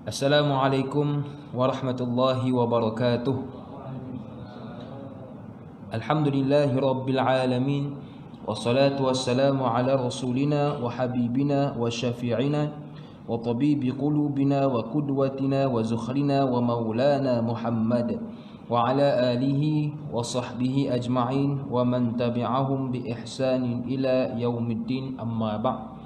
Assalamualaikum warahmatullahi wabarakatuh. Alhamdulillahi rabbil alamin. Wassalatu wassalamu ala rasulina wa habibina wa syafi'ina wa tabibi qulubina wa qudwatina wa zukhrina wa maulana Muhammad wa ala alihi wa sahbihi ajma'in wa man tabi'ahum bi ihsanin ila yaumiddin, amma ba'.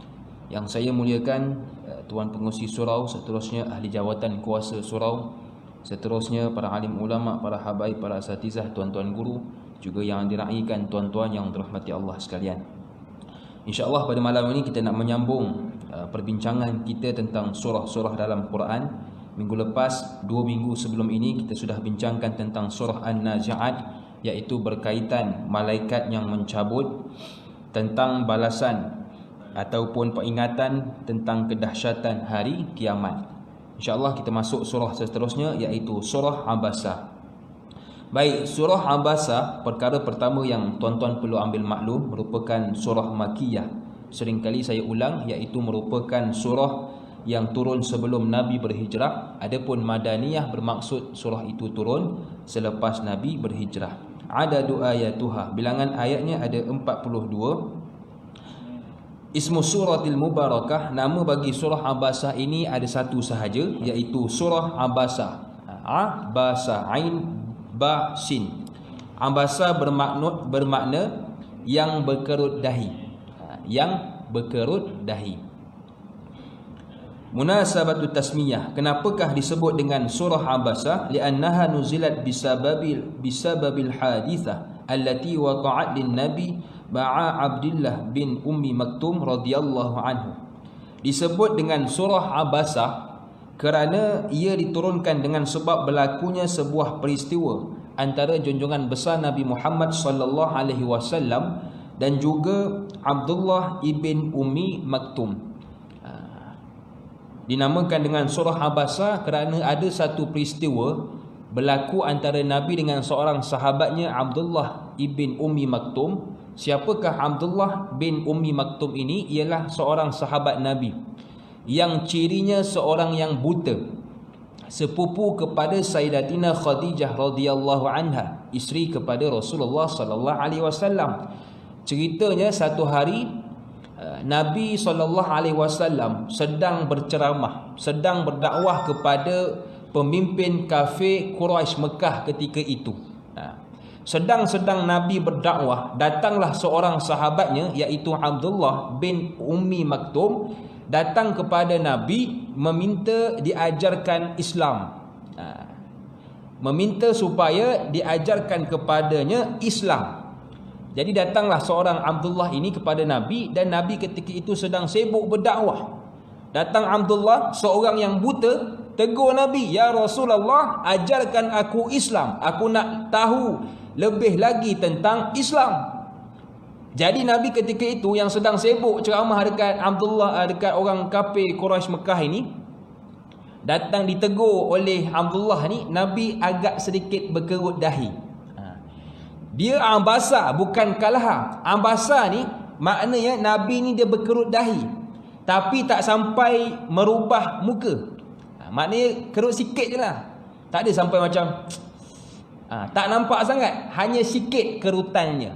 Yang saya muliakan Tuan Pengerusi Surau, seterusnya ahli jawatan kuasa Surau, seterusnya para alim ulama, para habaib, para asatizah, tuan-tuan guru, juga yang diraikan tuan-tuan yang dirahmati Allah sekalian. InsyaAllah pada malam ini kita nak menyambung perbincangan kita tentang surah-surah dalam Quran. Minggu lepas, 2 minggu sebelum ini, kita sudah bincangkan tentang surah An-Nazi'at, iaitu berkaitan malaikat yang mencabut, tentang balasan ataupun peringatan tentang kedahsyatan hari kiamat. InsyaAllah kita masuk surah seterusnya, iaitu surah Abasa. Baik, surah Abasa, perkara pertama yang tuan-tuan perlu ambil maklum, merupakan surah Makiyah. Seringkali saya ulang, iaitu merupakan surah yang turun sebelum Nabi berhijrah. Adapun Madaniyah bermaksud surah itu turun selepas Nabi berhijrah. Adadu ayatuha, bilangan ayatnya ada 42. Ismu suratil mubarakah, nama bagi surah Abasa ini ada satu sahaja, iaitu surah Abasa. Abasa, ain ba sin. Abasa bermakna yang berkerut dahi. Yang berkerut dahi. Munasabatut tasmiyah, kenapakah disebut dengan surah Abasa? Li'annaha nuzilat bisababil hadithah allati waqa'at lin nabi Ba'a Abdullah bin Ummi Maktum radhiyallahu anhu. Disebut dengan surah Abasa kerana ia diturunkan dengan sebab berlakunya sebuah peristiwa antara junjungan besar Nabi Muhammad sallallahu alaihi wasallam dan juga Abdullah ibn Ummi Maktum. Dinamakan dengan surah Abasa kerana ada satu peristiwa berlaku antara Nabi dengan seorang sahabatnya, Abdullah ibn Ummi Maktum. Siapakah Abdullah bin Ummi Maktum ini? Ialah seorang sahabat Nabi yang cirinya seorang yang buta, sepupu kepada Sayyidatina Khadijah radhiyallahu anha, isteri kepada Rasulullah sallallahu alaihi wasallam. Ceritanya satu hari Nabi sallallahu alaihi wasallam sedang berceramah, sedang berdakwah kepada pemimpin kafir Quraisy Mekah ketika itu. Sedang Nabi berdakwah, datanglah seorang sahabatnya, iaitu Abdullah bin Ummi Maktum, datang kepada Nabi meminta diajarkan Islam, meminta supaya diajarkan kepadanya Islam. Jadi datanglah seorang Abdullah ini kepada Nabi, dan Nabi ketika itu sedang sibuk berdakwah. Datang Abdullah, seorang yang buta, tegur Nabi, "Ya Rasulullah, ajarkan aku Islam, aku nak tahu lebih lagi tentang Islam." Jadi Nabi ketika itu yang sedang sibuk ceramah dekat Abdullah, dekat orang kafir Quraisy Mekah ini, datang ditegur oleh Abdullah ni, Nabi agak sedikit berkerut dahi. Dia Abasa, bukan Kalha. Abasa ni maknanya Nabi ni dia berkerut dahi, tapi tak sampai merubah muka. Maknanya kerut sikit je lah, tak ada sampai macam tak nampak sangat, hanya sikit kerutannya.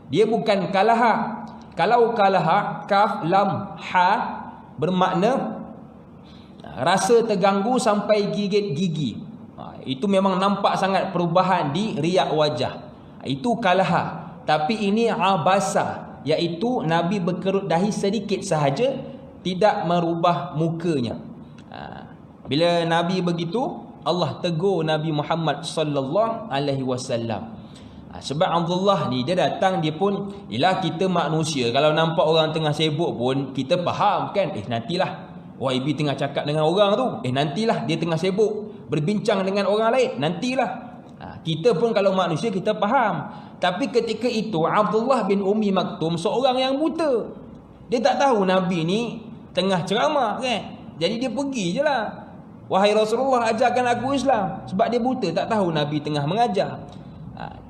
Dia bukan Kalaha. Kalau Kalaha, kaf lam ha, bermakna rasa terganggu sampai gigit gigi. Itu memang nampak sangat perubahan di riak wajah. Itu Kalaha. Tapi ini Abasa, iaitu Nabi berkerut dahi sedikit sahaja, tidak merubah mukanya. Bila Nabi begitu, Allah tegur Nabi Muhammad sallallahu alaihi wasallam. Sebab Abdullah ni dia datang, dia pun, ialah kita manusia, kalau nampak orang tengah sibuk pun kita faham kan, nantilah YB tengah cakap dengan orang tu, nantilah dia tengah sibuk berbincang dengan orang lain, nantilah. Kita pun kalau manusia kita faham. Tapi ketika itu Abdullah bin Ummi Maktum seorang yang buta, dia tak tahu Nabi ni tengah ceramah kan. Jadi dia pergi je lah, "Wahai Rasulullah, ajarkan aku Islam." Sebab dia buta, tak tahu Nabi tengah mengajar.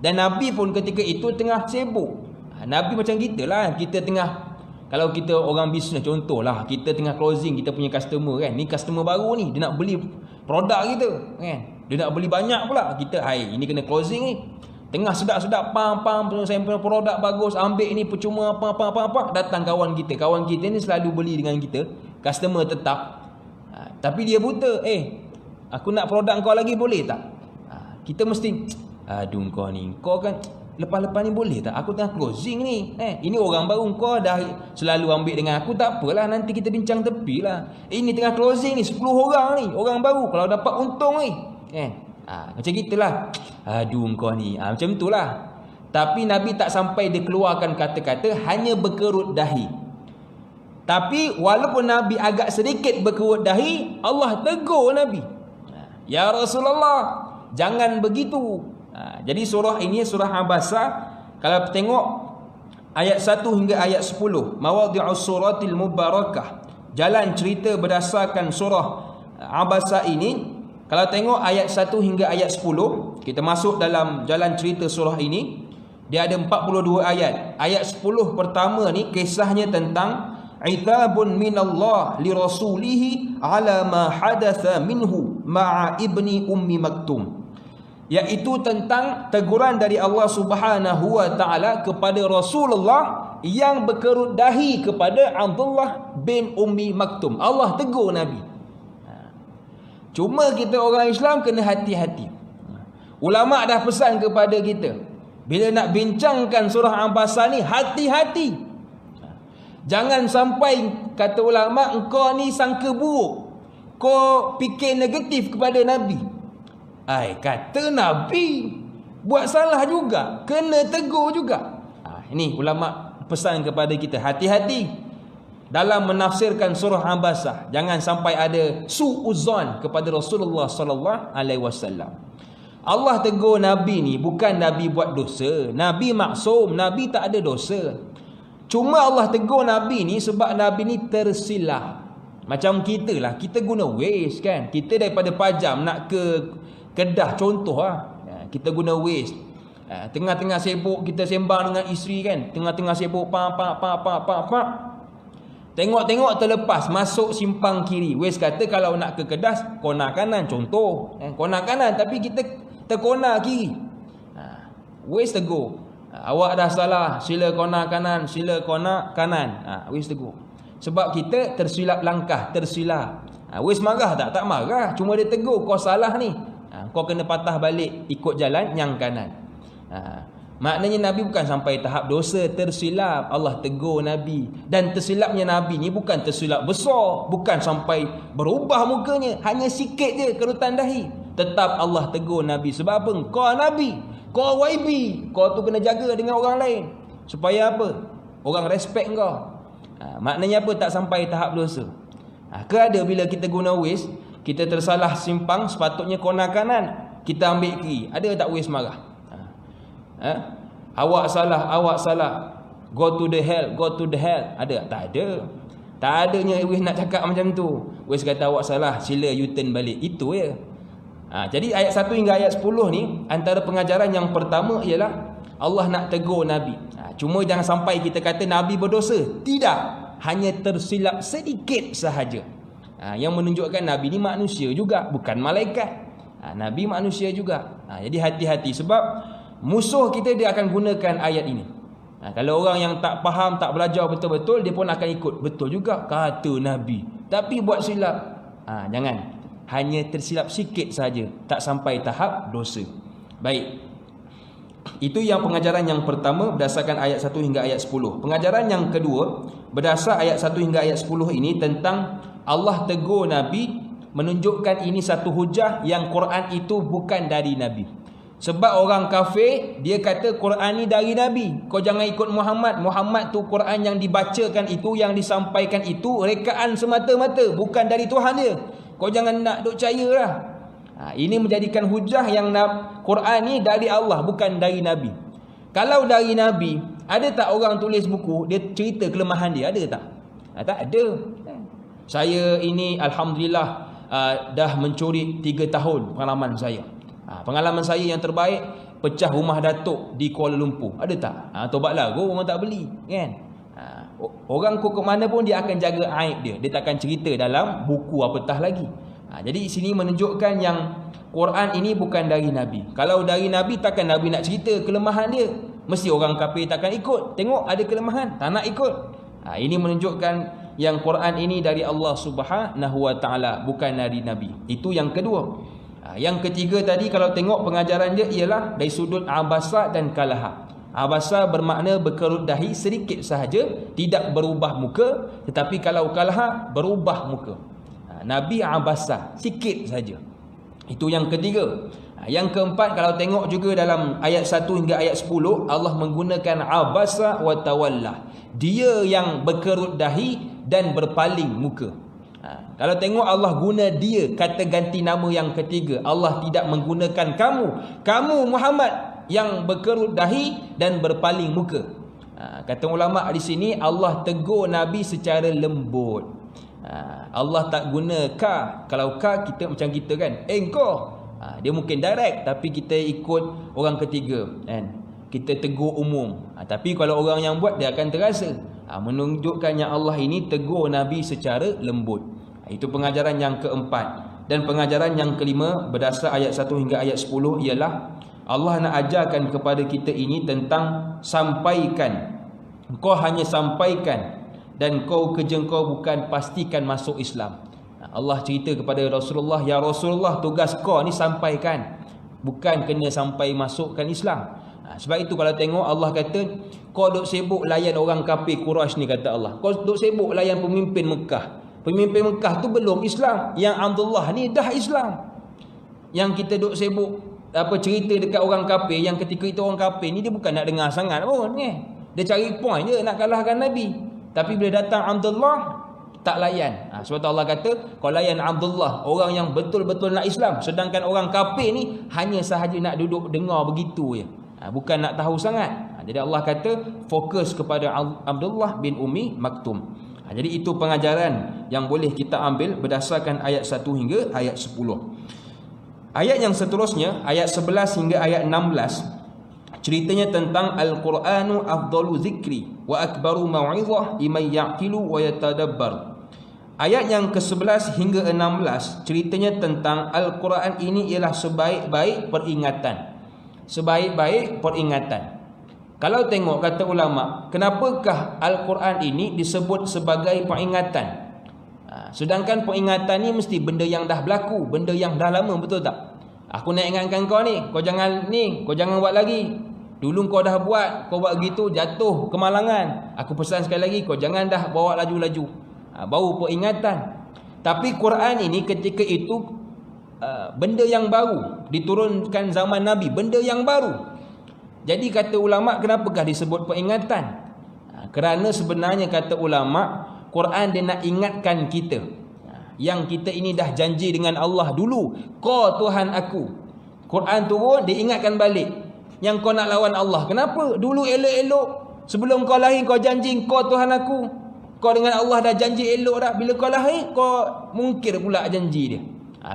Dan Nabi pun ketika itu tengah sibuk. Nabi macam kita lah, kita tengah Kalau kita orang bisnes, contohlah kita tengah closing, kita punya customer kan, ni customer baru ni, dia nak beli produk kita kan, dia nak beli banyak pula. Kita ini kena closing ni, tengah sedap-sedap pam sampel produk bagus, ambil ni percuma apa, datang kawan kita ni selalu beli dengan kita, customer tetap. Tapi dia buta, aku nak produk kau lagi, boleh tak? Kita mesti, aduh kau kan lepas-lepas ni boleh tak? Aku tengah closing ni. Ini orang baru, kau dah selalu ambil dengan aku, tak apalah, nanti kita bincang tepi lah. Ini tengah closing ni, 10 orang ni, orang baru, kalau dapat untung ni. Macam gitulah. Aduh kau ni. Macam itulah. Tapi Nabi tak sampai dia keluarkan kata-kata, hanya berkerut dahi. Tapi walaupun Nabi agak sedikit berkerut dahi, Allah tegur Nabi. Ya Rasulullah, jangan begitu. Jadi surah ini, surah Abasa, kalau tengok ayat 1 hingga ayat 10, mawadhi'us suratil mubarakah, jalan cerita berdasarkan surah Abasa ini. Kalau tengok ayat 1 hingga ayat 10, kita masuk dalam jalan cerita surah ini, dia ada 42 ayat. Ayat 10 pertama ni kisahnya tentang itabun minallah li rasulihi ala ma hadatha minhu ma'a ibni ummi maktum, iaitu tentang teguran dari Allah Subhanahu wa taala kepada Rasulullah yang berkerut dahi kepada Abdullah bin Ummi Maktum. Allah tegur Nabi. Cuma kita orang Islam kena hati-hati. Ulama dah pesan kepada kita, bila nak bincangkan surah Abasa ni, hati-hati. Jangan sampai, kata ulama, engkau ni sangka buruk, kau fikir negatif kepada Nabi. Kata Nabi buat salah juga, kena tegur juga. Ini ulama pesan kepada kita, hati-hati dalam menafsirkan surah Abasa. Jangan sampai ada su'uzon kepada Rasulullah sallallahu alaihi wasallam. Allah tegur Nabi ni bukan Nabi buat dosa. Nabi maksum, Nabi tak ada dosa. Cuma Allah tegur Nabi ni sebab Nabi ni tersilap. Macam kita lah, kita guna Waze kan. Kita daripada Pajam nak ke Kedah contoh lah, kita guna Waze. Tengah-tengah sibuk kita sembang dengan isteri kan, tengah-tengah sibuk pak. Tengok-tengok terlepas masuk simpang kiri. Waze kata kalau nak ke Kedah kona kanan contoh. Kona kanan tapi kita terkona kiri. Waze tegur, awak dah salah, sila kona kanan, sila kona kanan. Waze tegur. Sebab kita tersilap langkah, tersilap. Waze marah tak? Tak marah, cuma dia tegur, kau salah ni. Kau kena patah balik, ikut jalan yang kanan. Maknanya Nabi bukan sampai tahap dosa, tersilap. Allah tegur Nabi. Dan tersilapnya Nabi ni bukan tersilap besar, bukan sampai berubah mukanya, hanya sikit je kerutan dahi. Tetap Allah tegur Nabi. Sebab apa? Kau Nabi, kau YB, kau tu kena jaga dengan orang lain. Supaya apa? Orang respect kau. Maknanya apa? Tak sampai tahap dosa. Ke ada bila kita guna Waze, kita tersalah simpang, sepatutnya kona kanan, kita ambil kiri, ada tak Waze marah? Awak salah, go to the hell, ada? Tak ada. Tak adanya Waze nak cakap macam tu. Waze kata awak salah, sila U-turn balik, itu je. Jadi ayat 1 hingga ayat 10 ni, antara pengajaran yang pertama ialah Allah nak tegur Nabi. Cuma jangan sampai kita kata Nabi berdosa. Tidak, hanya tersilap sedikit sahaja. Yang menunjukkan Nabi ni manusia juga, bukan malaikat. Nabi manusia juga. Jadi hati-hati, sebab musuh kita dia akan gunakan ayat ini. Kalau orang yang tak faham, tak belajar betul-betul, dia pun akan ikut. Betul juga kata Nabi, tapi buat silap. Jangan, hanya tersilap sikit saja, tak sampai tahap dosa. Baik, itu yang pengajaran yang pertama berdasarkan ayat 1 hingga ayat 10. Pengajaran yang kedua berdasar ayat 1 hingga ayat 10 ini tentang Allah tegur Nabi, menunjukkan ini satu hujah yang Quran itu bukan dari Nabi. Sebab orang kafir dia kata Quran ni dari Nabi, kau jangan ikut Muhammad. Muhammad tu Quran yang dibacakan itu, yang disampaikan itu rekaan semata-mata, bukan dari Tuhan dia. Kau jangan nak duk percayalah. Ini menjadikan hujah yang Quran ni dari Allah, bukan dari Nabi. Kalau dari Nabi, ada tak orang tulis buku dia cerita kelemahan dia? Ada tak? Tak ada. Saya ini alhamdulillah dah mencuri 3 tahun pengalaman saya. Pengalaman saya yang terbaik, pecah rumah datuk di Kuala Lumpur. Ada tak? Tobat lagu orang tak beli kan. Orang ke mana pun dia akan jaga aib dia. Dia takkan cerita dalam buku apatah lagi. Jadi sini menunjukkan yang Quran ini bukan dari Nabi. Kalau dari Nabi, takkan Nabi nak cerita kelemahan dia. Mesti orang kafir takkan ikut. Tengok ada kelemahan, tak nak ikut. Ini menunjukkan yang Quran ini dari Allah Subhanahu Wa Taala, bukan dari Nabi. Itu yang kedua. Yang ketiga tadi, kalau tengok pengajaran dia ialah dari sudut abasa dan kalaha. Abasa bermakna berkerut dahi sedikit sahaja, tidak berubah muka. Tetapi kalau kalaha, berubah muka. Nabi abasa, sikit saja. Itu yang ketiga. Yang keempat, kalau tengok juga dalam ayat 1 hingga ayat 10, Allah menggunakan abasa wa tawalla. Dia yang berkerut dahi dan berpaling muka. Kalau tengok Allah guna dia, kata ganti nama yang ketiga. Allah tidak menggunakan kamu Muhammad yang berkerut dahi dan berpaling muka. Kata ulama di sini, Allah tegur Nabi secara lembut. Allah tak guna ka. Kalau ka, kita macam kita kan, engkau. Dia mungkin direct, tapi kita ikut orang ketiga kan? Kita tegur umum. Tapi kalau orang yang buat, dia akan terasa. Menunjukkan yang Allah ini tegur Nabi secara lembut. Itu pengajaran yang keempat. Dan pengajaran yang kelima, berdasar ayat 1 hingga ayat 10, ialah Allah nak ajarkan kepada kita ini tentang sampaikan. Kau hanya sampaikan, dan kerja kau bukan pastikan masuk Islam. Allah cerita kepada Rasulullah, ya Rasulullah, tugas kau ni sampaikan, bukan kena sampai masukkan Islam. Sebab itu kalau tengok Allah kata, kau duk sibuk layan orang kafir Quraisy ni, kata Allah. Kau duk sibuk layan pemimpin Mekah. Pemimpin Mekah tu belum Islam. Yang Abdullah ni dah Islam. Yang kita duk sibuk cerita dekat orang kafir, yang ketika itu orang kafir ni dia bukan nak dengar sangat pun ni. Dia cari point je nak kalahkan Nabi. Tapi bila datang Abdullah, tak layan. Sebab tu Allah kata, kau layan Abdullah, orang yang betul-betul nak Islam. Sedangkan orang kafir ni hanya sahaja nak duduk dengar begitu je. Bukan nak tahu sangat. Jadi Allah kata, fokus kepada Abdullah bin Ummi Maktum. Jadi itu pengajaran yang boleh kita ambil berdasarkan ayat 1 hingga ayat 10. Ayat yang seterusnya, ayat 11 hingga ayat 16, ceritanya tentang Al-Quranu afdalu zikri wa akbaru mau'izah liman ya'qilu wa yatadabbar. Ayat yang ke-11 hingga 16, ceritanya tentang Al-Quran ini ialah sebaik-baik peringatan. Sebaik-baik peringatan. Kalau tengok kata ulama, kenapakah Al-Quran ini disebut sebagai peringatan? Sedangkan peringatan ni mesti benda yang dah berlaku, benda yang dah lama, betul tak? Aku nak ingatkan kau ni, kau jangan buat lagi. Dulu kau dah buat, kau buat begitu, jatuh kemalangan. Aku pesan sekali lagi, kau jangan dah bawa laju-laju. Baru peringatan. Tapi Quran ini ketika itu benda yang baru, diturunkan zaman Nabi, benda yang baru. Jadi kata ulama, kenapakah disebut peringatan? Kerana sebenarnya kata ulama, Quran dia nak ingatkan kita yang kita ini dah janji dengan Allah dulu, kau Tuhan aku. Quran turun, dia ingatkan balik yang kau nak lawan Allah. Kenapa? Dulu elok-elok, sebelum kau lahir kau janji kau Tuhan aku. Kau dengan Allah dah janji elok dah. Bila kau lahir, kau mungkir pula janji dia.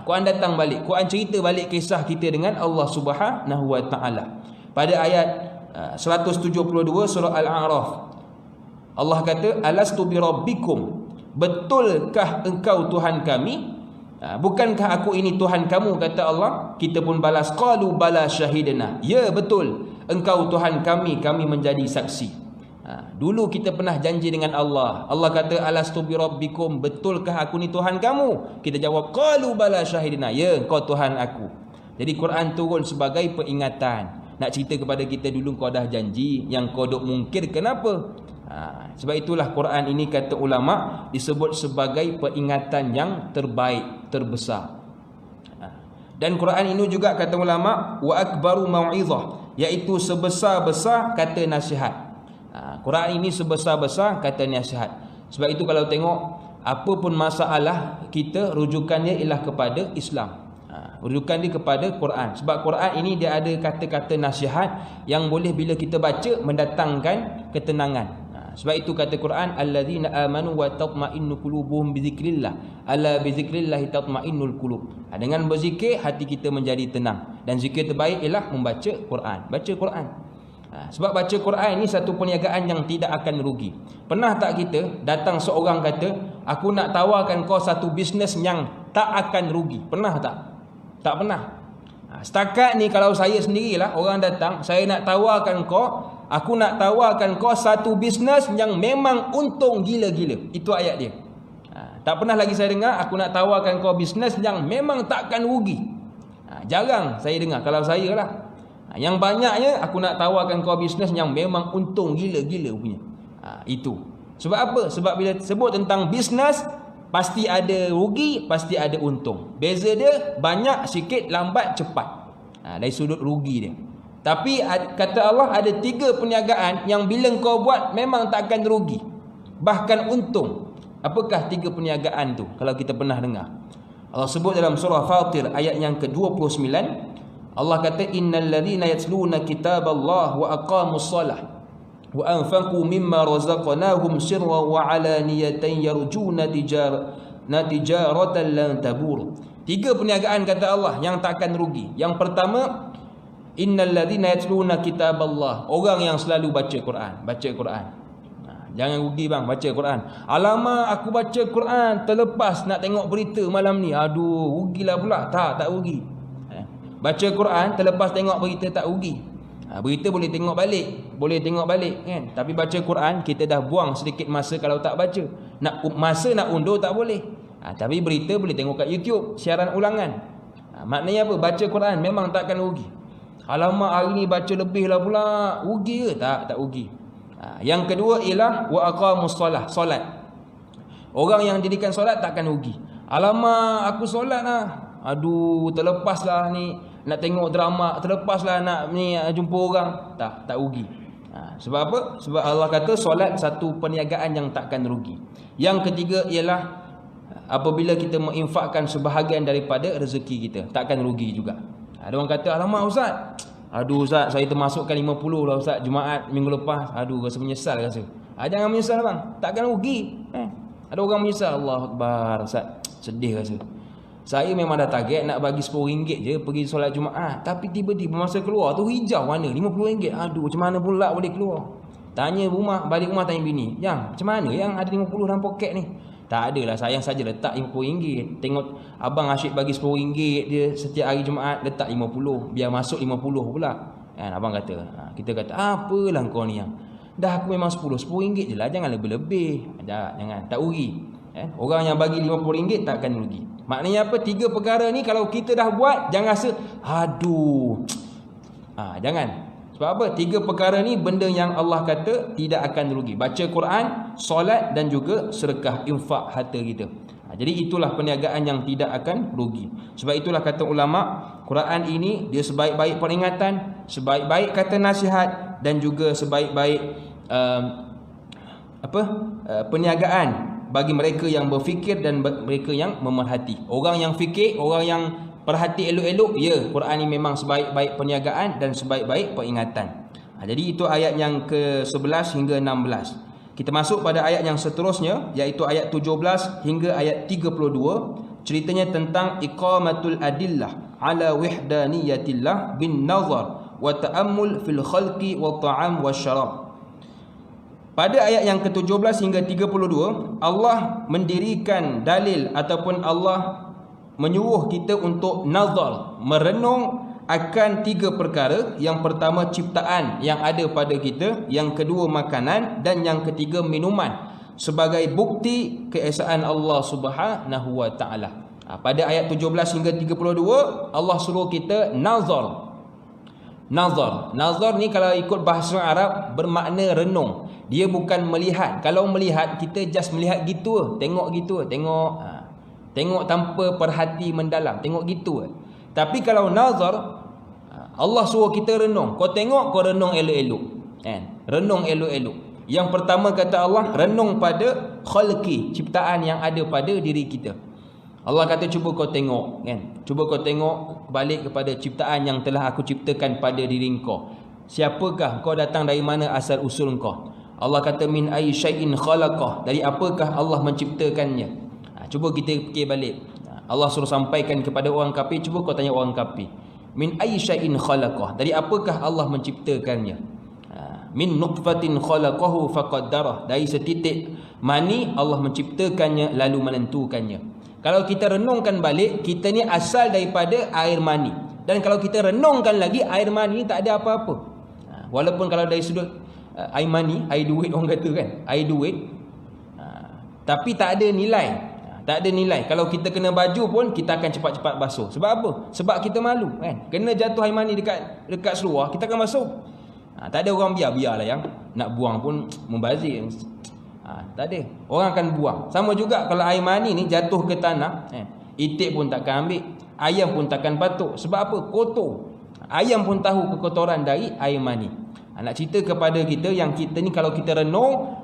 Quran datang balik, Quran cerita balik kisah kita dengan Allah Subhanahu Wa Taala. Pada ayat 172 surah Al-A'raf, Allah kata, alastu bi rabbikum, betulkah engkau Tuhan kami? Bukankah aku ini Tuhan kamu, kata Allah. Kita pun balas, qalu bala syahidna, ya betul, engkau Tuhan kami, kami menjadi saksi. Dulu kita pernah janji dengan Allah. Allah kata, alastu bi rabbikum, betulkah aku ni Tuhan kamu? Kita jawab, qalu bala syahidna, ya engkau Tuhan aku. Jadi Quran turun sebagai peringatan, nak cerita kepada kita, dulu kau dah janji, yang kau duk mungkir kenapa? Sebab itulah Quran ini kata ulama disebut sebagai peringatan yang terbaik, terbesar. Dan Quran ini juga kata ulama wa akbaru mau'izah, iaitu sebesar-besar kata nasihat. Quran ini sebesar-besar kata nasihat. Sebab itu kalau tengok apa pun masalah kita, rujukannya ialah kepada Islam. Rujukan dia kepada Quran. Sebab Quran ini dia ada kata-kata nasihat yang boleh bila kita baca mendatangkan ketenangan. Sebab itu kata Quran, alladzina amanu wa tatma'innu qulubuhum bizikrillah, ala bizikrillah tatma'innul qulub. Dengan berzikir hati kita menjadi tenang. Dan zikir terbaik ialah membaca Quran. Baca Quran. Sebab baca Quran ni satu perniagaan yang tidak akan rugi. Pernah tak kita datang seorang kata, aku nak tawarkan kau satu bisnes yang tak akan rugi? Pernah tak? Tak pernah. Setakat ni kalau saya sendirilah, orang datang, saya nak tawarkan kau, aku nak tawarkan kau satu bisnes yang memang untung gila-gila. Itu ayat dia. Tak pernah lagi saya dengar, aku nak tawarkan kau bisnes yang memang takkan rugi. Jarang saya dengar kalau saya lah. Yang banyaknya aku nak tawarkan kau bisnes yang memang untung gila-gila punya. Itu. Sebab apa? Sebab bila sebut tentang bisnes, pasti ada rugi, pasti ada untung. Beza dia banyak, sikit, lambat, cepat. Dari sudut rugi dia. Tapi kata Allah ada 3 perniagaan yang bila kau buat memang tak akan rugi, bahkan untung. Apakah 3 perniagaan tu? Kalau kita pernah dengar, Allah sebut dalam surah Fatir ayat yang ke-29. Allah kata, innal ladzina yatluna kitaballah wa aqamus salah wa anfaqu mimma razaqnahum sirran wa alaniyatan yarjuna tijaratan lan tabur. 3 perniagaan kata Allah yang tak akan rugi. Yang pertama, innal ladzina yatluna kitaballah, orang yang selalu baca Quran. Baca Quran. Jangan rugi bang, baca Quran. Alamak, aku baca Quran terlepas nak tengok berita malam ni. Aduh, rugilah pula. Tak rugi. Baca Quran terlepas tengok berita tak rugi. Berita boleh tengok balik kan. Tapi baca Quran kita dah buang sedikit masa kalau tak baca. Nak undur tak boleh. Tapi berita boleh tengok kat YouTube, siaran ulangan. Maknanya apa? Baca Quran memang takkan rugi. Alamak, hari ni baca lebih lah pula. Rugi ke? Tak rugi. Yang kedua ialah wa aqamus salah, solat. Orang yang dirikan solat takkan rugi. Alamak, aku solat lah. Aduh, terlepaslah ni nak tengok drama, terlepaslah nak ni jumpa orang. Tak rugi. Sebab apa? Sebab Allah kata solat satu perniagaan yang takkan rugi. Yang ketiga ialah apabila kita menginfakkan sebahagian daripada rezeki kita, takkan rugi juga. Ada orang kata, alamak Ustaz, aduh Ustaz, saya termasukkan 50 lah Ustaz, Jumaat minggu lepas. Aduh, rasa menyesal rasa. Jangan menyesal bang, takkan rugi. Ada orang menyesal, Allah Akbar Ustaz, sedih rasa. Saya memang dah target nak bagi RM10 je pergi solat Jumaat, tapi tiba-tiba masa keluar tu hijau warna RM50. Aduh, macam mana pula boleh keluar? Tanya rumah, balik rumah tanya bini, yang macam mana yang ada 50 dalam poket ni? Tak adalah, sayang saja letak RM50. Tengok abang asyik bagi RM10 dia setiap hari Jumaat, letak 50, biar masuk 50 pula. Kan abang kata. Kita kata, apalah kau ni yang dah aku memang RM10 je lah, jangan lebih-lebih. Jangan, tak rugi. Orang yang bagi RM50 takkan rugi. Maknanya apa? 3 perkara ni kalau kita dah buat, jangan rasa aduh. Jangan. Sebab apa? 3 perkara ni benda yang Allah kata tidak akan rugi. Baca Quran, solat dan juga sedekah, infak harta kita. Jadi itulah perniagaan yang tidak akan rugi. Sebab itulah kata ulama, Quran ini dia sebaik-baik peringatan, sebaik-baik kata nasihat dan juga sebaik-baik perniagaan bagi mereka yang berfikir dan mereka yang memerhati. Orang yang fikir, orang yang perhati elok-elok, ya, Quran ini memang sebaik-baik perniagaan dan sebaik-baik peringatan. Jadi itu ayat yang ke-11 hingga 16. Kita masuk pada ayat yang seterusnya, iaitu ayat 17 hingga ayat 32. Ceritanya tentang iqamatul adillah ala wihdaniyatillah bin nazar wa ta'ammul fil khalqi wa ta'am wa syarab. Pada ayat yang ke-17 hingga 32, Allah mendirikan dalil ataupun Allah menyuruh kita untuk nazar, merenung akan 3 perkara. Yang pertama ciptaan yang ada pada kita, yang kedua makanan, dan yang ketiga minuman, sebagai bukti keesaan Allah Subhanahu wa taala. Pada ayat 17 hingga 32 Allah suruh kita nazar. Nazar ni kalau ikut bahasa Arab bermakna renung. Dia bukan melihat. Kalau melihat, kita just melihat gitu, tengok gitu, tengok tanpa perhati mendalam, tengok gitu. Tapi kalau nazar, Allah suruh kita renung. Kau tengok, kau renung elok-elok. Renung elok-elok. Yang pertama kata Allah, renung pada khalqi, ciptaan yang ada pada diri kita. Allah kata, cuba kau tengok, cuba kau tengok balik kepada ciptaan yang telah aku ciptakan pada diri kau. Siapakah kau, datang dari mana asal usul kau? Allah kata, min ayyi syai'in khalaqah, dari apakah Allah menciptakannya? Cuba kita fikir balik. Allah suruh sampaikan kepada orang kafir, cuba kau tanya orang kafir, min ayyi syai'in khalaqah, dari apakah Allah menciptakannya? min nutfatin khalaqahu faqaddarah, dari setitik mani Allah menciptakannya lalu menentukannya. Kalau kita renungkan balik, kita ni asal daripada air mani, dan kalau kita renungkan lagi, air mani ni tak ada apa-apa. Walaupun kalau dari sudut air mani, air duit orang kata kan, air duit, tapi tak ada nilai. Tak ada nilai. Kalau kita kena baju pun, kita akan cepat-cepat basuh. Sebab apa? Sebab kita malu kan. Kena jatuh air mani dekat seluar, kita akan basuh. Tak ada orang biarlah yang nak buang pun membazir. Tak ada. Orang akan buang. Sama juga kalau air mani ni jatuh ke tanah, itik pun takkan ambil, ayam pun takkan patuk. Sebab apa? Kotor. Ayam pun tahu kekotoran dari air mani. Nak cerita kepada kita yang kita ni kalau kita renung,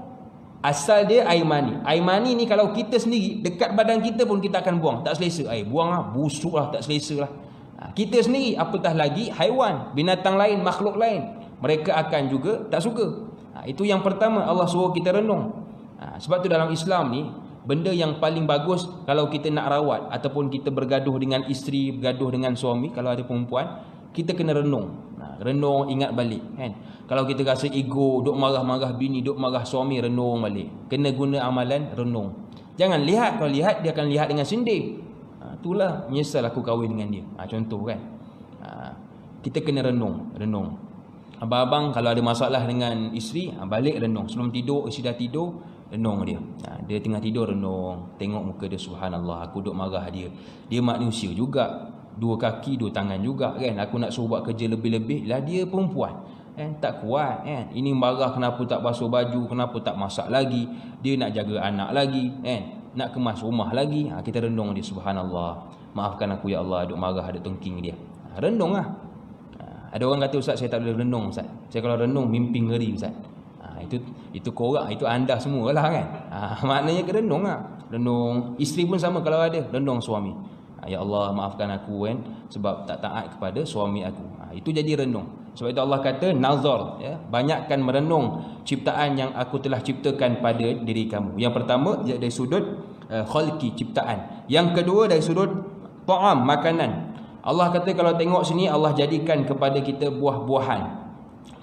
asal dia air mani. Air mani ni kalau kita sendiri dekat badan kita pun kita akan buang. Tak selesa. Buang lah, busuk lah, tak selesa lah. Kita sendiri, apatah lagi haiwan, binatang lain, makhluk lain, mereka akan juga tak suka. Itu yang pertama Allah suruh kita renung. Sebab tu dalam Islam ni, benda yang paling bagus kalau kita nak rawat ataupun kita bergaduh dengan isteri, bergaduh dengan suami, kalau ada perempuan, kita kena renung. Renung, ingat balik kan. Kalau kita rasa ego, duk marah-marah bini, duk marah suami, renung balik. Kena guna amalan renung. Jangan lihat. Kalau lihat, dia akan lihat dengan sindir. Itulah menyesal aku kahwin dengan dia. Contoh kan. Kita kena renung. Abang-abang kalau ada masalah dengan isteri, balik renung. Sebelum tidur, isteri dah tidur, renung dia. Dia tengah tidur, renung. Tengok muka dia, subhanallah, aku duk marah dia. Dia manusia juga. 2 kaki, 2 tangan juga kan. Aku nak suruh buat kerja lebih-lebih lah, dia perempuan kan, tak kuat kan. Ini marah kenapa tak basuh baju, kenapa tak masak lagi, dia nak jaga anak lagi kan, nak kemas rumah lagi. Kita renung dia, subhanallah, maafkan aku ya Allah, duk marah, ada tengking dia. Renung lah. Ada orang kata, Ustaz saya tak boleh renung Ustaz, saya kalau renung mimpi ngeri Ustaz. Itu korang, itu anda semua lah kan. Maknanya ke renung lah. Renung isteri pun sama, kalau ada renung suami. Ya Allah, maafkan aku kan, sebab tak taat kepada suami aku. Itu jadi renung. Sebab itu Allah kata nazar, ya, banyakkan merenung ciptaan yang aku telah ciptakan pada diri kamu. Yang pertama dari sudut khalqi, ciptaan. Yang kedua dari sudut ta'am, makanan. Allah kata kalau tengok sini, Allah jadikan kepada kita buah-buahan.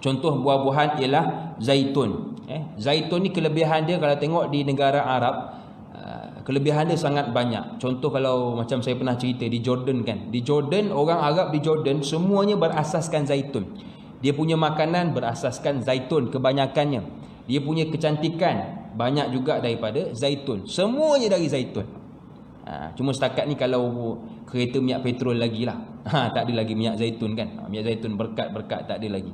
Contoh buah-buahan ialah zaitun. Zaitun ni kelebihan dia, kalau tengok di negara Arab, kelebihan dia sangat banyak. Contoh kalau macam saya pernah cerita di Jordan kan. Di Jordan, orang Arab di Jordan semuanya berasaskan zaitun. Dia punya makanan berasaskan zaitun kebanyakannya. Dia punya kecantikan banyak juga daripada zaitun. Semuanya dari zaitun. Cuma setakat ni kalau kereta minyak petrol lagi lah. Tak ada lagi minyak zaitun kan. Minyak zaitun berkat-berkat tak ada lagi.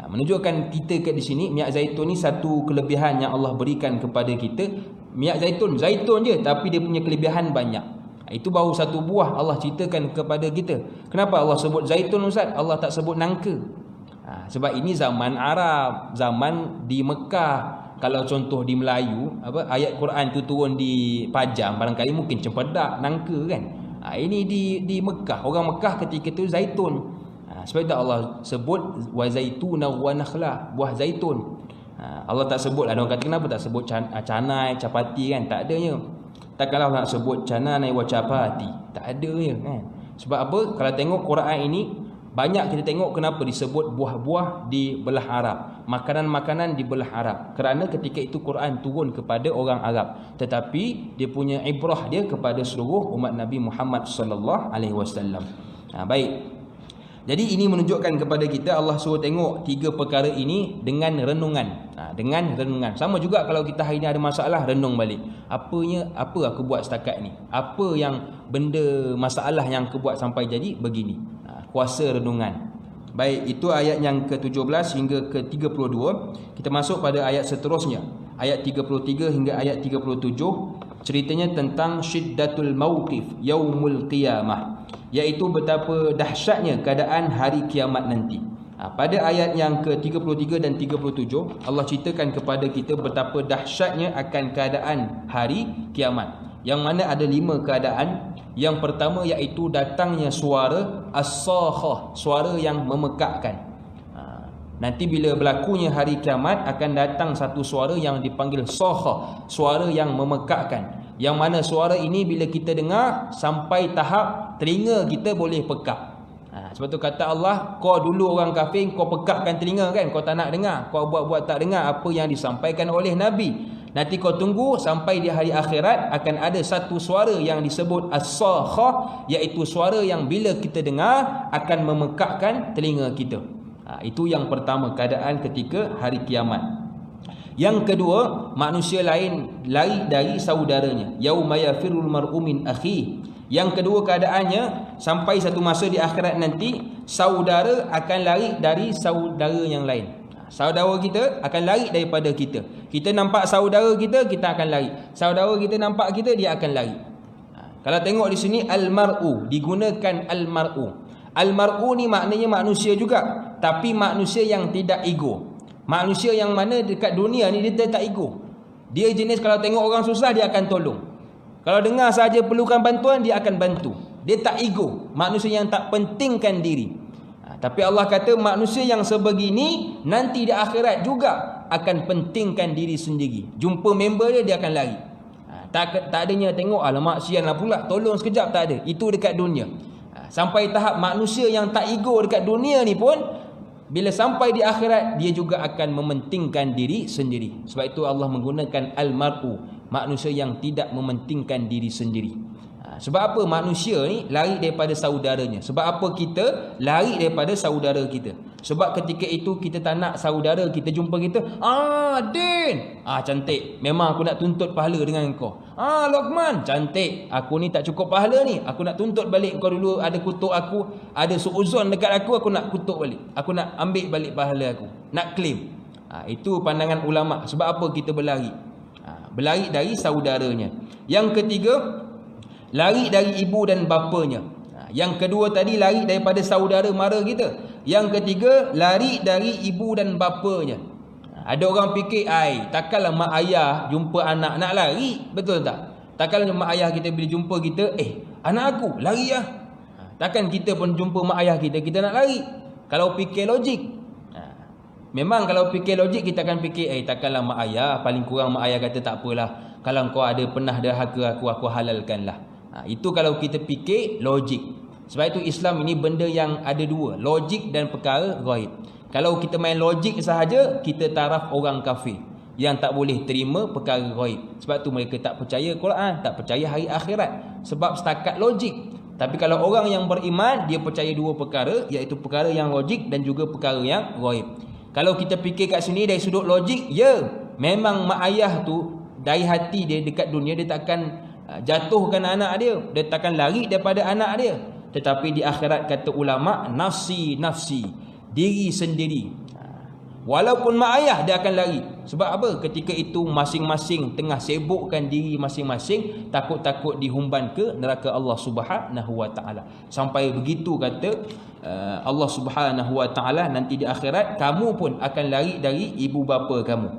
Menunjukkan kita kat di sini, minyak zaitun ni satu kelebihan yang Allah berikan kepada kita. Minyak zaitun je, tapi dia punya kelebihan banyak. Itu baru satu buah Allah ceritakan kepada kita. Kenapa Allah sebut zaitun Ustaz? Allah tak sebut nangka. Sebab ini zaman Arab, zaman di Mekah. Kalau contoh di Melayu, ayat Quran tu turun di Pajang, barangkali mungkin cempedak, nangka kan. Ini di Mekah, orang Mekah ketika itu zaitun. Sebab itu Allah sebut wa zaituna wa nakhla, buah zaitun. Allah tak sebut lah. Orang kata kenapa tak sebut canai, capati kan? Tak adanya. Takkanlah nak sebut canai wa capati, tak adanya kan. Sebab apa? Kalau tengok Quran ini, banyak kita tengok kenapa disebut buah-buah di belah Arab, makanan-makanan di belah Arab. Kerana ketika itu Quran turun kepada orang Arab, tetapi dia punya ibrah dia kepada seluruh umat Nabi Muhammad sallallahu alaihi wasallam. Baik. Jadi ini menunjukkan kepada kita Allah suruh tengok 3 perkara ini dengan renungan. Dengan renungan. Sama juga kalau kita hari ini ada masalah, renung balik. Apa aku buat setakat ni? Apa yang benda masalah yang aku buat sampai jadi begini? Kuasa renungan. Baik, itu ayat yang ke-17 hingga ke-32. Kita masuk pada ayat seterusnya. Ayat 33 hingga ayat 37. Ceritanya tentang syiddatul mawqif yaumul qiyamah, iaitu betapa dahsyatnya keadaan hari kiamat nanti. Pada ayat yang ke-33 dan 37, Allah ceritakan kepada kita betapa dahsyatnya akan keadaan hari kiamat, yang mana ada 5 keadaan. Yang pertama iaitu datangnya suara as-sakhah, suara yang memekakkan. Nanti bila berlakunya hari kiamat, akan datang satu suara yang dipanggil sakhah, suara yang memekakkan. Yang mana suara ini bila kita dengar, sampai tahap telinga kita boleh pekak. Sebab tu kata Allah, kau dulu orang kafir, kau pekakkan telinga kan, kau tak nak dengar, kau buat-buat tak dengar apa yang disampaikan oleh Nabi. Nanti kau tunggu sampai di hari akhirat akan ada satu suara yang disebut as-sakhah, iaitu suara yang bila kita dengar akan memekakkan telinga kita. Itu yang pertama, keadaan ketika hari kiamat. Yang kedua, manusia lain lari dari saudaranya. Yauma yafirul mar'u min akhi. Yang kedua keadaannya, sampai satu masa di akhirat nanti, saudara akan lari dari saudara yang lain. Saudara kita akan lari daripada kita. Kita nampak saudara kita, kita akan lari. Saudara kita nampak kita, dia akan lari. Kalau tengok di sini al-mar'u, digunakan al-mar'u. Al-mar'u ni maknanya manusia juga, tapi manusia yang tidak ego. Manusia yang mana dekat dunia ni dia tak ego. Dia jenis kalau tengok orang susah dia akan tolong. Kalau dengar saja perlukan bantuan dia akan bantu. Dia tak ego, manusia yang tak pentingkan diri. Tapi Allah kata manusia yang sebegini nanti di akhirat juga akan pentingkan diri sendiri. Jumpa member dia, dia akan lari. Tak adanya tengok alamak sianlah pula, tolong sekejap, tak ada. Itu dekat dunia. Sampai tahap manusia yang tak ego dekat dunia ni pun, bila sampai di akhirat dia juga akan mementingkan diri sendiri. Sebab itu Allah menggunakan al-mar'u, manusia yang tidak mementingkan diri sendiri. Sebab apa manusia ni lari daripada saudaranya? Sebab apa kita lari daripada saudara kita? Sebab ketika itu kita tak nak saudara kita jumpa kita, Din, cantik, memang aku nak tuntut pahala dengan kau. Lokman, cantik, aku ni tak cukup pahala ni, aku nak tuntut balik kau dulu, ada kutuk aku, ada suuzon dekat aku nak kutuk balik, aku nak ambil balik pahala aku, nak claim. Itu pandangan ulama. Sebab apa kita berlari? Berlari dari saudaranya. Yang ketiga, lari dari ibu dan bapanya. Yang kedua tadi lari daripada saudara mara kita. Yang ketiga lari dari ibu dan bapanya. Ada orang fikir, takkanlah mak ayah jumpa anak nak lari, betul tak? Takkanlah mak ayah kita bila jumpa kita, anak aku lari lah. Takkan kita pun jumpa mak ayah kita, kita nak lari. Kalau fikir logik, memang kalau fikir logik kita akan fikir, takkanlah mak ayah, paling kurang mak ayah kata tak apalah, kalau kau ada pernah derhaka aku halalkanlah. Itu kalau kita fikir logik. Sebab itu Islam ini benda yang ada dua, logik dan perkara ghaib. Kalau kita main logik sahaja, kita taraf orang kafir yang tak boleh terima perkara ghaib. Sebab tu mereka tak percaya Quran, tak percaya hari akhirat, sebab setakat logik. Tapi kalau orang yang beriman, dia percaya dua perkara, iaitu perkara yang logik dan juga perkara yang ghaib. Kalau kita fikir kat sini dari sudut logik, memang mak ayah tu dari hati dia dekat dunia dia takkan jatuhkan anak dia, dia takkan lari daripada anak dia. Tetapi di akhirat kata ulama, nafsi, diri sendiri. Walaupun mak ayah dia akan lari. Sebab apa? Ketika itu masing-masing tengah sibukkan diri masing-masing, takut-takut dihumban ke neraka Allah Subhanahu wa taala. Sampai begitu kata Allah Subhanahu wa taala, nanti di akhirat kamu pun akan lari dari ibu bapa kamu.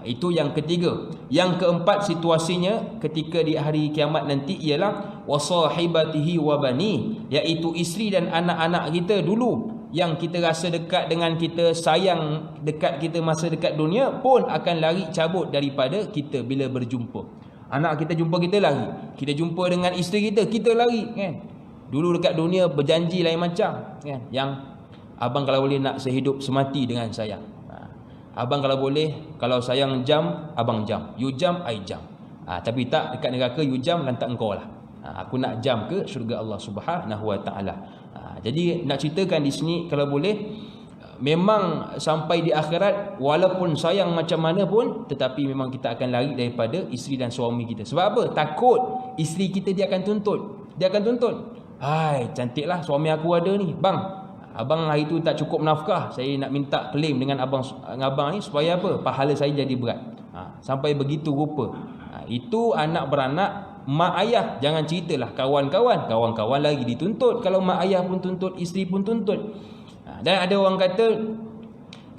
Itu yang ketiga. Yang keempat situasinya ketika di hari kiamat nanti ialah wasahibatihi wa bani, iaitu isteri dan anak-anak kita dulu yang kita rasa dekat dengan kita, sayang dekat kita masa dekat dunia, pun akan lari cabut daripada kita bila berjumpa. Anak kita jumpa kita lari, kita jumpa dengan isteri kita lari kan. Dulu dekat dunia berjanji lain macam kan, yang abang kalau boleh nak sehidup semati dengan saya. Abang kalau boleh, kalau sayang jam, abang jam. You jam, I jam. Tapi tak, dekat neraka you jam, lantak engkau lah. Aku nak jam ke syurga Allah Subhanahu wa taala. Jadi nak ceritakan di sini kalau boleh, memang sampai di akhirat walaupun sayang macam mana pun, tetapi memang kita akan lari daripada isteri dan suami kita. Sebab apa? Takut isteri kita dia akan tuntut. Dia akan tuntut. Cantiklah suami aku ada ni. Bang, abang hari tu tak cukup nafkah, saya nak minta claim dengan abang ni supaya apa? Pahala saya jadi berat. Sampai begitu rupa. Itu anak beranak, mak ayah jangan ceritalah kawan-kawan lagi dituntut. Kalau mak ayah pun tuntut, isteri pun tuntut. Dan ada orang kata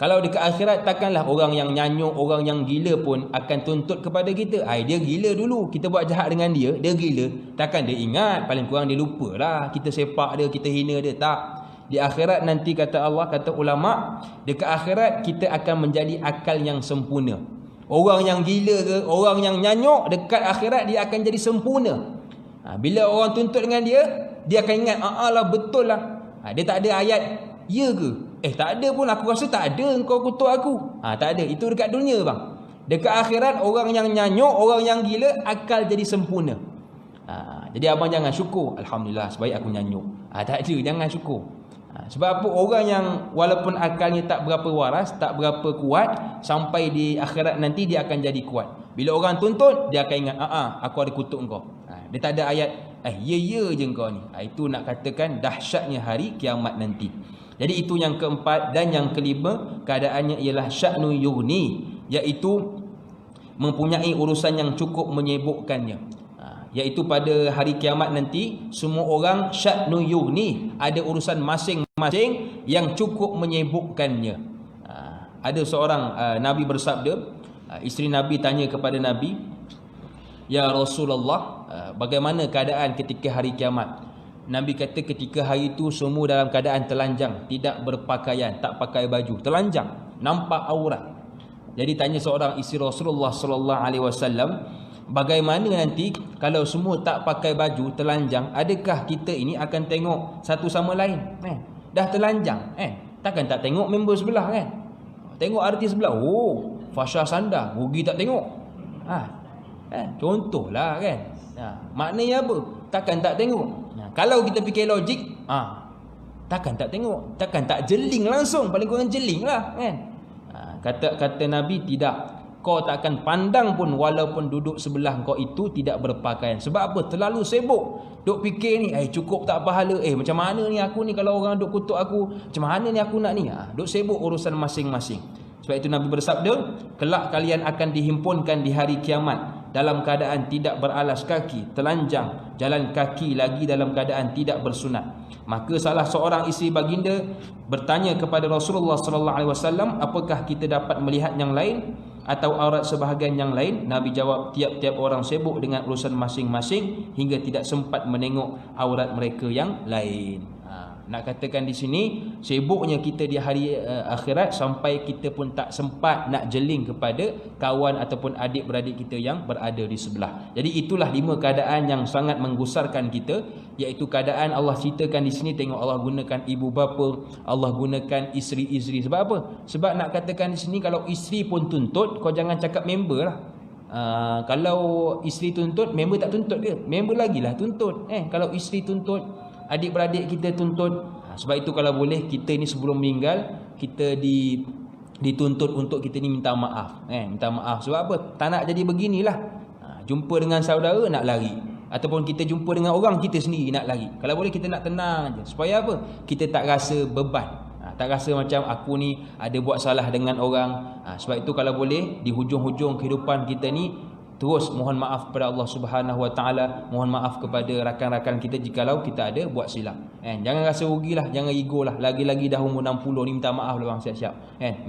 kalau dekat akhirat takkanlah orang yang nyanyuk, orang yang gila pun akan tuntut kepada kita. Dia gila dulu, kita buat jahat dengan dia gila. Takkan dia ingat, paling kurang dia lupalah kita sepak dia, kita hina dia. Tak. Di akhirat nanti kata Allah, kata ulama, dekat akhirat kita akan menjadi akal yang sempurna. Orang yang gila ke, orang yang nyanyuk, dekat akhirat dia akan jadi sempurna. Bila orang tuntut dengan dia, dia akan ingat, betul lah. Dia tak ada ayat ya ke? Tak ada pun, aku rasa tak ada engkau kutuk aku. Tak ada. Itu dekat dunia bang. Dekat akhirat orang yang nyanyuk, orang yang gila akal jadi sempurna. Jadi abang jangan syukur, alhamdulillah sebaik aku nyanyuk. Tak ada, jangan syukur. Sebab apa? Orang yang walaupun akalnya tak berapa waras, tak berapa kuat, sampai di akhirat nanti dia akan jadi kuat. Bila orang tuntut, dia akan ingat, aku ada kutuk engkau. Dia tak ada ayat, ya je engkau ni. Itu nak katakan dahsyatnya hari kiamat nanti. Jadi itu yang keempat. Dan yang kelima, keadaannya ialah sya'nu yughni, iaitu mempunyai urusan yang cukup menyibukkannya. Iaitu pada hari kiamat nanti, semua orang sya'nu yughni, ada urusan masing-masing yang cukup menyibukkannya. Ada seorang Nabi bersabda, isteri Nabi tanya kepada Nabi, ya Rasulullah, bagaimana keadaan ketika hari kiamat? Nabi kata ketika hari itu semua dalam keadaan telanjang, tidak berpakaian, tak pakai baju, telanjang, nampak aurat. Jadi tanya seorang isteri Rasulullah sallallahu alaihi wasallam, bagaimana nanti kalau semua tak pakai baju, telanjang, adakah kita ini akan tengok satu sama lain? Dah telanjang, takkan tak tengok member sebelah kan? Tengok artis sebelah, Fasha Sanda, rugi tak tengok. Contohlah kan. Maknanya apa? Takkan tak tengok. Kalau kita fikir logik, takkan tak tengok, takkan tak jeling langsung, paling kurang jeling lah kan. Kata Nabi, tidak. Kau tak akan pandang pun walaupun duduk sebelah kau itu tidak berpakaian. Sebab apa? Terlalu sibuk duk fikir ni, cukup tak pahala, macam mana ni aku ni kalau orang duk kutuk aku, macam mana ni aku nak ni. Duk sibuk urusan masing-masing. Sebab itu Nabi bersabda, kelak kalian akan dihimpunkan di hari kiamat dalam keadaan tidak beralas kaki, telanjang, jalan kaki lagi dalam keadaan tidak bersunat. Maka salah seorang isteri baginda bertanya kepada Rasulullah sallallahu alaihi wasallam, apakah kita dapat melihat yang lain atau aurat sebahagian yang lain? Nabi jawab, tiap-tiap orang sibuk dengan urusan masing-masing hingga tidak sempat menengok aurat mereka yang lain. Nak katakan di sini, sibuknya kita di hari akhirat sampai kita pun tak sempat nak jeling kepada kawan ataupun adik-beradik kita yang berada di sebelah. Jadi itulah 5 keadaan yang sangat menggusarkan kita, iaitu keadaan Allah ceritakan di sini. Tengok, Allah gunakan ibu bapa, Allah gunakan isteri-isteri. Sebab apa? Sebab nak katakan di sini, kalau isteri pun tuntut, kau jangan cakap member lah. Kalau isteri tuntut, member tak tuntut dia, member lagi lah tuntut. Kalau isteri tuntut, adik-beradik kita tuntut. Sebab itu kalau boleh, kita ni sebelum meninggal, kita dituntut untuk kita ni minta maaf. Minta maaf. Sebab apa? Tak nak jadi beginilah. Jumpa dengan saudara nak lari, ataupun kita jumpa dengan orang kita sendiri nak lari. Kalau boleh kita nak tenang je. Supaya apa? Kita tak rasa beban. Tak rasa macam aku ni ada buat salah dengan orang. Sebab itu kalau boleh, di hujung-hujung kehidupan kita ni, terus mohon maaf kepada Allah Subhanahu Wa Taala, mohon maaf kepada rakan-rakan kita jikalau kita ada buat silap. Jangan rasa rugilah, jangan ego lah. Lagi-lagi dah umur 60 ni, minta maaf lah bang, siap-siap.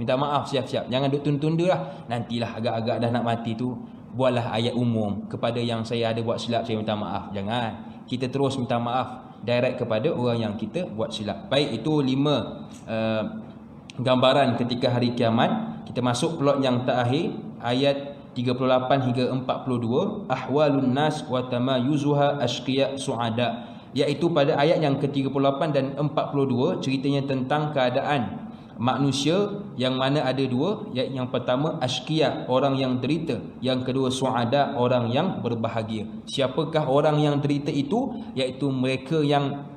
Minta maaf siap-siap. Jangan duk tunda-tunda lah. Nantilah agak-agak dah nak mati tu, buatlah ayat umum, kepada yang saya ada buat silap saya minta maaf. Jangan. Kita terus minta maaf direct kepada orang yang kita buat silap. Baik, itu 5 gambaran ketika hari kiamat. Kita masuk plot yang terakhir, ayat 38 hingga 42, ahwalun nas wa tamayuzuha ashqiya suada, iaitu pada ayat yang ke-38 dan 42 ceritanya tentang keadaan manusia yang mana ada 2, iaitu yang pertama ashqiya, orang yang derita, yang kedua suada, orang yang berbahagia. Siapakah orang yang derita itu? Iaitu mereka yang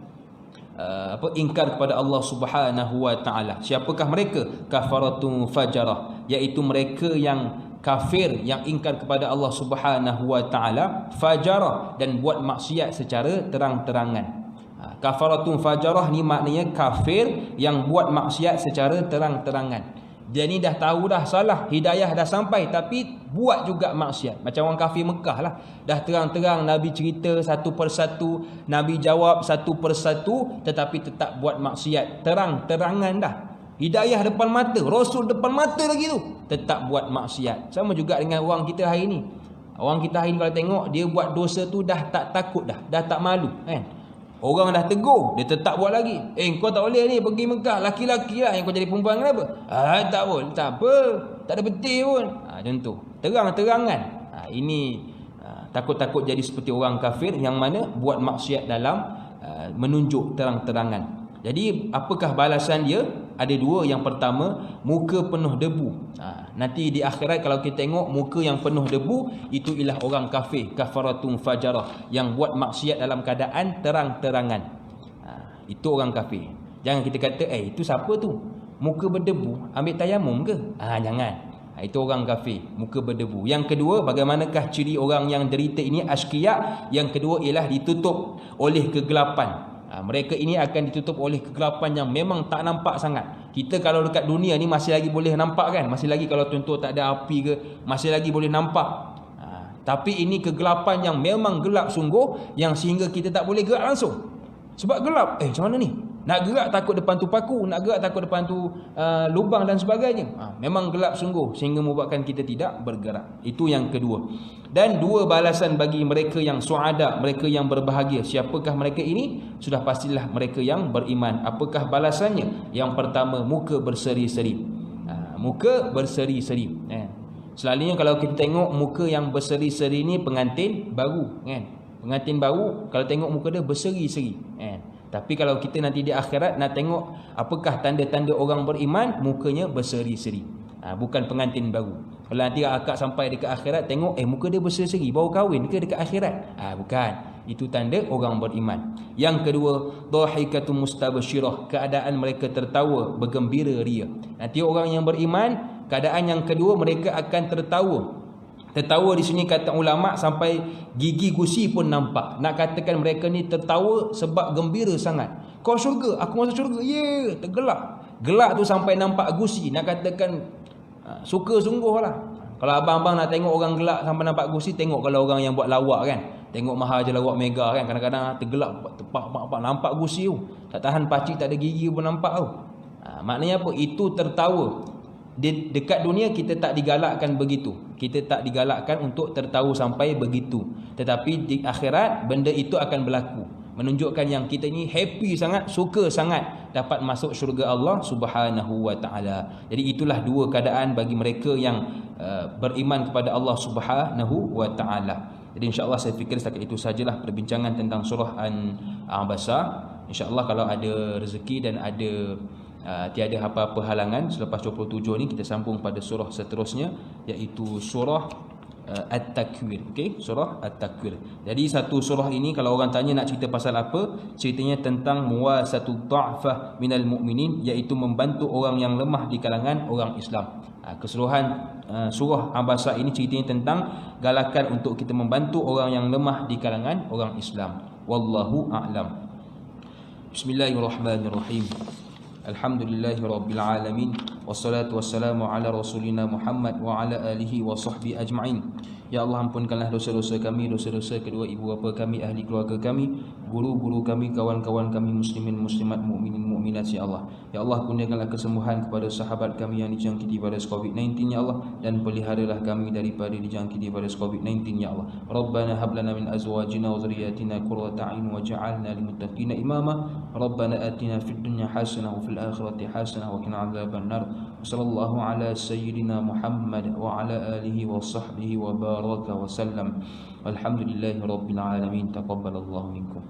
ingkar kepada Allah Subhanahu Wa Taala. Siapakah mereka? Kafaratun fajarah, iaitu mereka yang kafir, yang ingkar kepada Allah Subhanahu Wa Taala, fajarah, dan buat maksiat secara terang-terangan. Kafaratun fajarah ni maknanya kafir yang buat maksiat secara terang-terangan. Dia ni dah tahu dah salah, hidayah dah sampai, tapi buat juga maksiat. Macam orang kafir Mekah lah. Dah terang-terang Nabi cerita satu persatu, Nabi jawab satu persatu, tetapi tetap buat maksiat terang-terangan dah. Hidayah depan mata, Rasul depan mata lagi tu, tetap buat maksiat. Sama juga dengan orang kita hari ni. Orang kita hari ni kalau tengok dia buat dosa tu dah tak takut dah tak malu kan. Orang dah tegur, dia tetap buat lagi. Kau tak boleh ni pergi Mekah, laki-laki lah, yang kau jadi perempuan kenapa? Tak boleh, tak apa, tak ada betul pun. Macam tu, terang-terangan. Ini takut-takut jadi seperti orang kafir yang mana buat maksiat dalam menunjuk terang-terangan. Jadi apakah balasan dia? Ada dua. Yang pertama, muka penuh debu. Nanti di akhirat kalau kita tengok muka yang penuh debu, itu ialah orang kafir, kafaratun fajarah, yang buat maksiat dalam keadaan terang-terangan. Itu orang kafir. Jangan kita kata, itu siapa tu? Muka berdebu, ambil tayamum ke? Jangan. Itu orang kafir, muka berdebu. Yang kedua, bagaimanakah ciri orang yang derita ini? Asqiya. Yang kedua ialah ditutup oleh kegelapan. Mereka ini akan ditutup oleh kegelapan yang memang tak nampak sangat. Kita kalau dekat dunia ni masih lagi boleh nampak kan? Masih lagi kalau contoh tak ada api ke, masih lagi boleh nampak. Tapi ini kegelapan yang memang gelap sungguh, yang sehingga kita tak boleh gerak langsung. Sebab gelap. Macam mana ni? Nak gerak takut depan tu paku, nak gerak takut depan tu lubang dan sebagainya. Memang gelap sungguh sehingga membuatkan kita tidak bergerak. Itu yang kedua. Dan dua balasan bagi mereka yang suada, mereka yang berbahagia. Siapakah mereka ini? Sudah pastilah mereka yang beriman. Apakah balasannya? Yang pertama, muka berseri-seri. Muka berseri-seri. Selalunya kalau kita tengok muka yang berseri-seri ni pengantin baru kan. Pengantin baru kalau tengok muka dia berseri-seri kan. Tapi kalau kita nanti di akhirat nak tengok apakah tanda-tanda orang beriman, mukanya berseri-seri. Bukan pengantin baru. Kalau nanti akak sampai dekat akhirat tengok, muka dia berseri-seri, baru kahwin ke dekat akhirat? Bukan. Itu tanda orang beriman. Yang kedua, dhahikatun mustabsyirah, keadaan mereka tertawa, bergembira ria. Nanti orang yang beriman, keadaan yang kedua mereka akan tertawa. Tertawa di sini kata ulama sampai gigi gusi pun nampak. Nak katakan mereka ni tertawa sebab gembira sangat. Kau syurga, aku masuk syurga. Tergelak. Gelak tu sampai nampak gusi. Nak katakan suka sungguh lah. Kalau abang-abang nak tengok orang gelak sampai nampak gusi, tengok kalau orang yang buat lawak kan. Tengok Mahathir lawak mega kan. Kadang-kadang tergelak, tepak nampak gusi tu. Tak tahan pacik, tak ada gigi pun nampak tu. Maknanya apa? Itu tertawa. Dekat dunia kita tak digalakkan begitu. Kita tak digalakkan untuk tertawa sampai begitu. Tetapi di akhirat benda itu akan berlaku, menunjukkan yang kita ni happy sangat, suka sangat dapat masuk syurga Allah Subhanahu wa taala. Jadi itulah dua keadaan bagi mereka yang beriman kepada Allah Subhanahu wa taala. Jadi insya-Allah saya fikir setakat itu sajalah perbincangan tentang surah An-Abasa. Insya-Allah kalau ada rezeki dan ada tiada apa-apa halangan, selepas 27 ni kita sambung pada surah seterusnya, iaitu surah At-Takwir. Okey, surah At-Takwir. Jadi satu surah ini kalau orang tanya nak cerita pasal apa, ceritanya tentang muwasatul dha'fah minal mu'minin, iaitu membantu orang yang lemah di kalangan orang Islam. Keseluruhan surah Abasa ini ceritanya tentang galakan untuk kita membantu orang yang lemah di kalangan orang Islam. Wallahu a'lam. Bismillahirrahmanirrahim. Alhamdulillahi rabbil alamin, wassalatu wassalamu ala rasulina Muhammad wa ala alihi wa sahbihi ajma'in. Ya Allah, ampunkanlah dosa-dosa kami, dosa-dosa kedua ibu bapa kami, ahli keluarga kami, guru-guru kami, kawan-kawan kami, muslimin muslimat, mukminin mukminat ya Allah. Ya Allah, kurniakanlah kesembuhan kepada sahabat kami yang dijangkiti virus COVID-19 ya Allah, dan peliharalah kami daripada dijangkiti virus COVID-19 ya Allah. Rabbana hab lana min azwajina wa dhurriyyatina qurrata a'yun waj'alna lil muttaqina imama. Rabbana atina fid dunya hasanah wa fil akhirati hasanah wa qina adzabannar. Sallallahu ala sayyidina Muhammad wa ala alihi wa sahbihi wa baraka wa sallam. Alhamdulillahi rabbil alamin. Taqabbalallahu minkum.